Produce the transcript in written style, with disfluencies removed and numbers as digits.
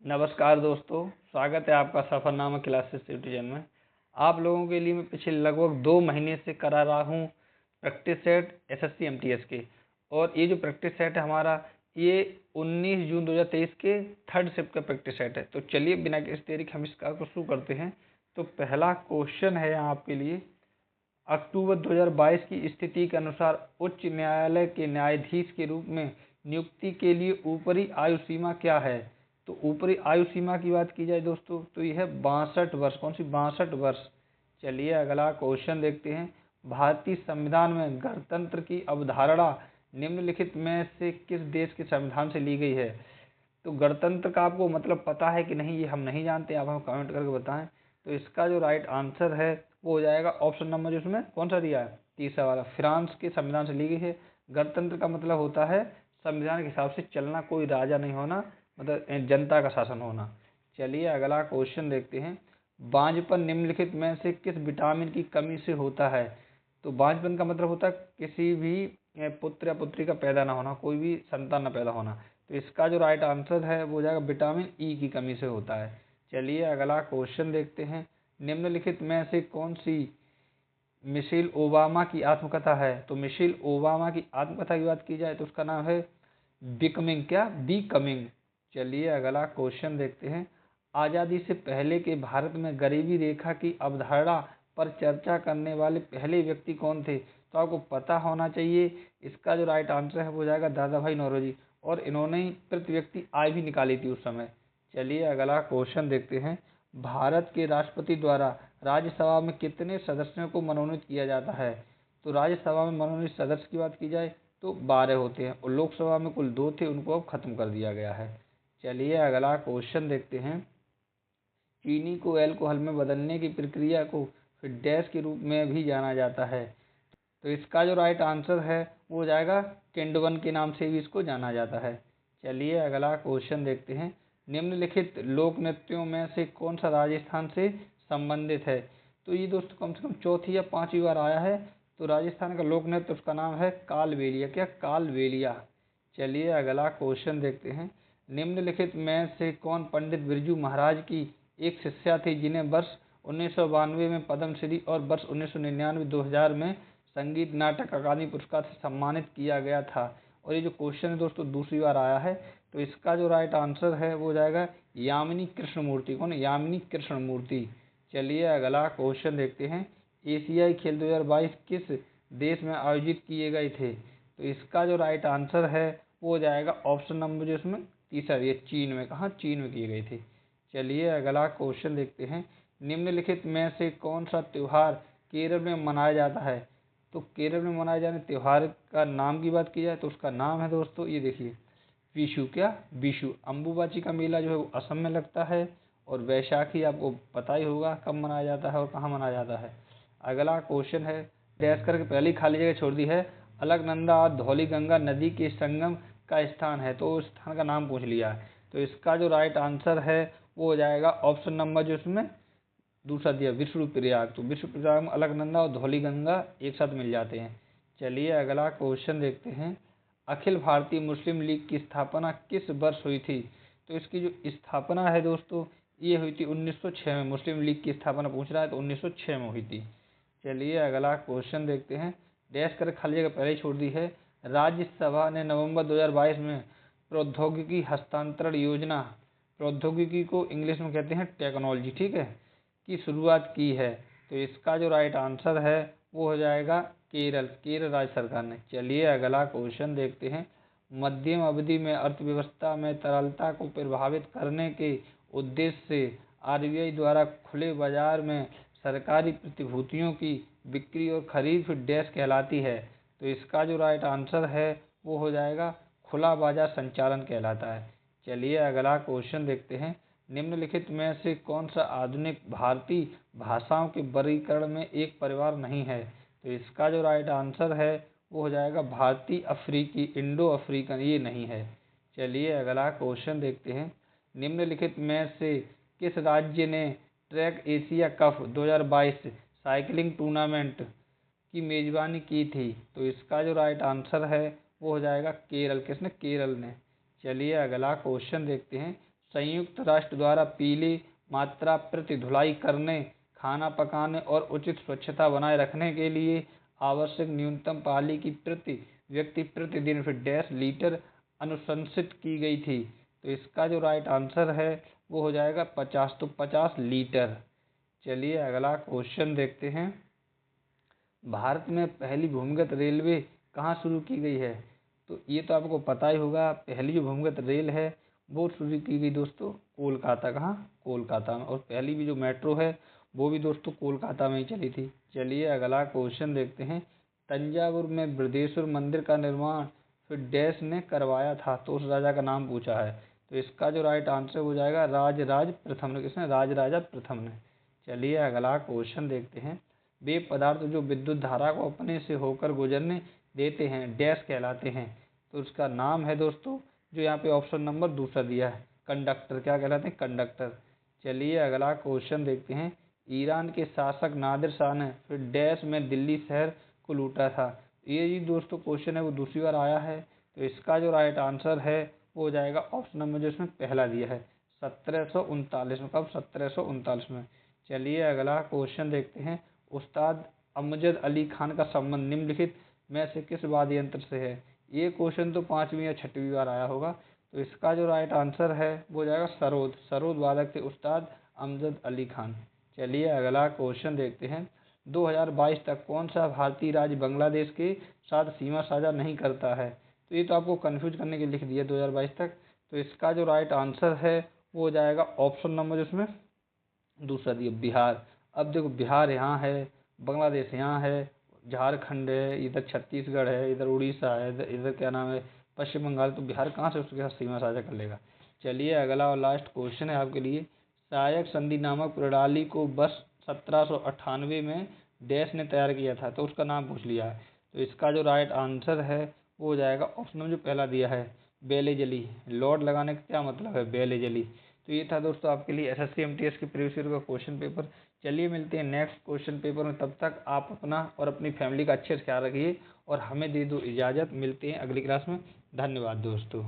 नमस्कार दोस्तों, स्वागत है आपका सफ़रनामा क्लासेस सिटीजन में। आप लोगों के लिए मैं पिछले लगभग 2 महीने से करा रहा हूँ प्रैक्टिस सेट एसएससी एमटीएस के। और ये जो प्रैक्टिस सेट है हमारा, ये 19 जून 2023 के थर्ड शिफ्ट का प्रैक्टिस सेट है। तो चलिए बिना किसी देरी के हम इसका को शुरू करते हैं। तो पहला क्वेश्चन है यहाँ आपके लिए, अक्टूबर 2022 की स्थिति के अनुसार उच्च न्यायालय के न्यायाधीश के रूप में नियुक्ति के लिए ऊपरी आयु सीमा क्या है। तो ऊपरी आयु सीमा की बात की जाए दोस्तों, तो यह है 62 वर्ष। कौन सी? 62 वर्ष। चलिए अगला क्वेश्चन देखते हैं। भारतीय संविधान में गणतंत्र की अवधारणा निम्नलिखित में से किस देश के संविधान से ली गई है। तो गणतंत्र का आपको मतलब पता है कि नहीं, ये हम नहीं जानते, आप हमें कमेंट करके बताएं। तो इसका जो राइट आंसर है वो हो जाएगा ऑप्शन नंबर, जिसमें कौन सा दिया है, तीसरा वाला, फ्रांस के संविधान से ली गई है। गणतंत्र का मतलब होता है संविधान के हिसाब से चलना, कोई राजा नहीं होना, मतलब जनता का शासन होना। चलिए अगला क्वेश्चन देखते हैं। बांझपन निम्नलिखित में से किस विटामिन की कमी से होता है। तो बांझपन का मतलब होता है किसी भी पुत्र या पुत्री का पैदा ना होना, कोई भी संतान ना पैदा होना। तो इसका जो राइट आंसर है वो हो जाएगा विटामिन ई की कमी से होता है। चलिए अगला क्वेश्चन देखते हैं। निम्नलिखित में से कौन सी मिशेल ओबामा की आत्मकथा है। तो मिशेल ओबामा की आत्मकथा की बात की जाए तो उसका नाम है बिकमिंग, क्या, बिकमिंग। चलिए अगला क्वेश्चन देखते हैं। आज़ादी से पहले के भारत में गरीबी रेखा की अवधारणा पर चर्चा करने वाले पहले व्यक्ति कौन थे। तो आपको पता होना चाहिए। इसका जो राइट आंसर है वो हो जाएगा दादा भाई नौरोजी, और इन्होंने ही प्रति व्यक्ति आय भी निकाली थी उस समय। चलिए अगला क्वेश्चन देखते हैं। भारत के राष्ट्रपति द्वारा राज्यसभा में कितने सदस्यों को मनोनीत किया जाता है। तो राज्यसभा में मनोनीत सदस्य की बात की जाए तो 12 होते हैं, और लोकसभा में कुल 2 थे, उनको अब खत्म कर दिया गया है। चलिए अगला क्वेश्चन देखते हैं। चीनी को अल्कोहल में बदलने की प्रक्रिया को फिर डैश के रूप में भी जाना जाता है। तो इसका जो राइट आंसर है वो हो जाएगा केंडवन के नाम से भी इसको जाना जाता है। चलिए अगला क्वेश्चन देखते हैं। निम्नलिखित लोक नृत्यों में से कौन सा राजस्थान से संबंधित है। तो ये दोस्तों कम से कम चौथी या पांचवी बार आया है। तो राजस्थान का लोक नृत्य, उसका नाम है कालबेलिया, क्या, कालबेलिया। चलिए अगला क्वेश्चन देखते हैं। निम्नलिखित में से कौन पंडित बिरजू महाराज की एक शिष्या थी जिन्हें वर्ष 1992 में पद्मश्री और वर्ष 1999-2000 में संगीत नाटक अकादमी पुरस्कार से सम्मानित किया गया था। और ये जो क्वेश्चन है दोस्तों दूसरी बार आया है। तो इसका जो राइट आंसर है वो हो जाएगा यामिनी कृष्णमूर्ति। कौन? यामिनी कृष्णमूर्ति। चलिए अगला क्वेश्चन देखते हैं। एशियाई खेल 2022 किस देश में आयोजित किए गए थे। तो इसका जो राइट आंसर है वो हो जाएगा ऑप्शन नंबर, जो इसमें तीसरा, ये चीन में। कहाँ? चीन में किए गए थे। चलिए अगला क्वेश्चन देखते हैं। निम्नलिखित में से कौन सा त्योहार केरल में मनाया जाता है। तो केरल में मनाए जाने त्योहार का नाम की बात की जाए तो उसका नाम है दोस्तों, ये देखिए, विशु, क्या, विशु। अम्बुबाची का मेला जो है वो असम में लगता है। और वैशाखी आपको पता ही होगा कब मनाया जाता है और कहाँ मनाया जाता है। अगला क्वेश्चन है, डैश करके पहली खाली जगह छोड़ दी है, अलकनंदा और धौलीगंगा नदी के संगम का स्थान है। तो उस स्थान का नाम पूछ लिया है। तो इसका जो राइट आंसर है वो हो जाएगा ऑप्शन नंबर, जो इसमें दूसरा दिया, विष्णुप्रयाग। तो विष्णुप्रयाग में अलकनंदा और धौलीगंगा एक साथ मिल जाते हैं। चलिए अगला क्वेश्चन देखते हैं। अखिल भारतीय मुस्लिम लीग की स्थापना किस वर्ष हुई थी। तो इसकी जो स्थापना है दोस्तों ये हुई थी 1906 में। मुस्लिम लीग की स्थापना पूछ रहा है तो 1906 में हुई थी। चलिए अगला क्वेश्चन देखते हैं। डैश कर खाली जगह पहले ही छोड़ दी है। राज्यसभा ने नवंबर 2022 में प्रौद्योगिकी हस्तांतरण योजना, प्रौद्योगिकी को इंग्लिश में कहते हैं टेक्नोलॉजी, ठीक है, की शुरुआत की है। तो इसका जो राइट आंसर है वो हो जाएगा केरल, केरल राज्य सरकार ने। चलिए अगला क्वेश्चन देखते हैं। मध्यम अवधि में अर्थव्यवस्था में तरलता को प्रभावित करने के उद्देश्य से आरबीआई द्वारा खुले बाजार में सरकारी प्रतिभूतियों की बिक्री और खरीद फिर डैश कहलाती है। तो इसका जो राइट आंसर है वो हो जाएगा खुला बाजार संचालन कहलाता है। चलिए अगला क्वेश्चन देखते हैं। निम्नलिखित में से कौन सा आधुनिक भारतीय भाषाओं के वर्गीकरण में एक परिवार नहीं है। तो इसका जो राइट आंसर है वो हो जाएगा भारतीय अफ्रीकी, इंडो अफ्रीकन, ये नहीं है। चलिए अगला क्वेश्चन देखते हैं। निम्नलिखित में से किस राज्य ने track Asia cup 2022 cycling tournament की मेजबानी की थी। तो इसका जो राइट आंसर है वो हो जाएगा केरल। किसने? केरल ने। चलिए अगला क्वेश्चन देखते हैं। संयुक्त राष्ट्र द्वारा पीली मात्रा प्रति धुलाई करने, खाना पकाने और उचित स्वच्छता बनाए रखने के लिए आवश्यक न्यूनतम पाली की प्रति व्यक्ति प्रतिदिन फिर डैश लीटर अनुशंसित की गई थी। तो इसका जो राइट आंसर है वो हो जाएगा 50, तो 50 लीटर। चलिए अगला क्वेश्चन देखते हैं। भारत में पहली भूमिगत रेलवे कहाँ शुरू की गई है? तो ये तो आपको पता ही होगा, पहली जो भूमिगत रेल है वो शुरू की गई दोस्तों कोलकाता, कहाँ? कोलकाता में। और पहली भी जो मेट्रो है वो भी दोस्तों कोलकाता में ही चली थी। चलिए अगला क्वेश्चन देखते हैं। तंजावुर में बृहदेश्वर मंदिर का निर्माण फिर डैश ने करवाया था, तो उस राजा का नाम पूछा है। तो इसका जो राइट आंसर हो जाएगा राजराज प्रथम ने। किसने? राजराजा प्रथम ने। चलिए अगला क्वेश्चन देखते हैं। वे पदार्थ जो विद्युत धारा को अपने से होकर गुजरने देते हैं डैश कहलाते हैं। तो उसका नाम है दोस्तों, जो यहाँ पे ऑप्शन नंबर दूसरा दिया है, कंडक्टर। क्या कहलाते हैं? कंडक्टर। चलिए अगला क्वेश्चन देखते हैं। ईरान के शासक नादिर शाह ने फिर डैश में दिल्ली शहर को लूटा था। ये जी दोस्तों क्वेश्चन है वो दूसरी बार आया है। तो इसका जो राइट आंसर है वो हो जाएगा ऑप्शन नंबर जो इसमें पहला दिया है, 1739 में। कब? 1739 में। चलिए अगला क्वेश्चन देखते हैं। उस्ताद अमजद अली खान का संबंध निम्नलिखित में से किस वाद्य यंत्र से है? ये क्वेश्चन तो 5वीं या 6वीं बार आया होगा। तो इसका जो राइट आंसर है वो हो जाएगा सरोद। सरोद वादक थे उस्ताद अमजद अली खान। चलिए अगला क्वेश्चन देखते हैं। 2022 तक कौन सा भारतीय राज्य बांग्लादेश के साथ सीमा साझा नहीं करता है? तो ये तो आपको कंफ्यूज करने के लिए लिख दिया 2022 तक। तो इसका जो राइट आंसर है वो हो जाएगा ऑप्शन नंबर जिसमें दूसरा दिया, बिहार। अब देखो बिहार यहाँ है, बांग्लादेश यहाँ है, झारखंड है, इधर छत्तीसगढ़ है, इधर उड़ीसा है, इधर इधर क्या नाम है, पश्चिम बंगाल। तो बिहार कहाँ से उसके साथ सीमा साझा कर लेगा? चलिए अगला और लास्ट क्वेश्चन है आपके लिए। सहायक संधि नामक प्रणाली को वर्ष 1798 में डैश ने तैयार किया था, तो उसका नाम पूछ लिया है। तो इसका जो राइट आंसर है वो हो जाएगा ऑप्शन में जो पहला दिया है, बेलेजली। लॉर्ड लगाने का क्या मतलब है? बेलेजली। तो ये था दोस्तों आपके लिए एसएससी एमटीएस के प्रीवियस ईयर का क्वेश्चन पेपर। चलिए मिलते हैं नेक्स्ट क्वेश्चन पेपर में, तब तक आप अपना और अपनी फैमिली का अच्छे से ख्याल रखिए और हमें दे दो इजाज़त। मिलते हैं अगली क्लास में। धन्यवाद दोस्तों।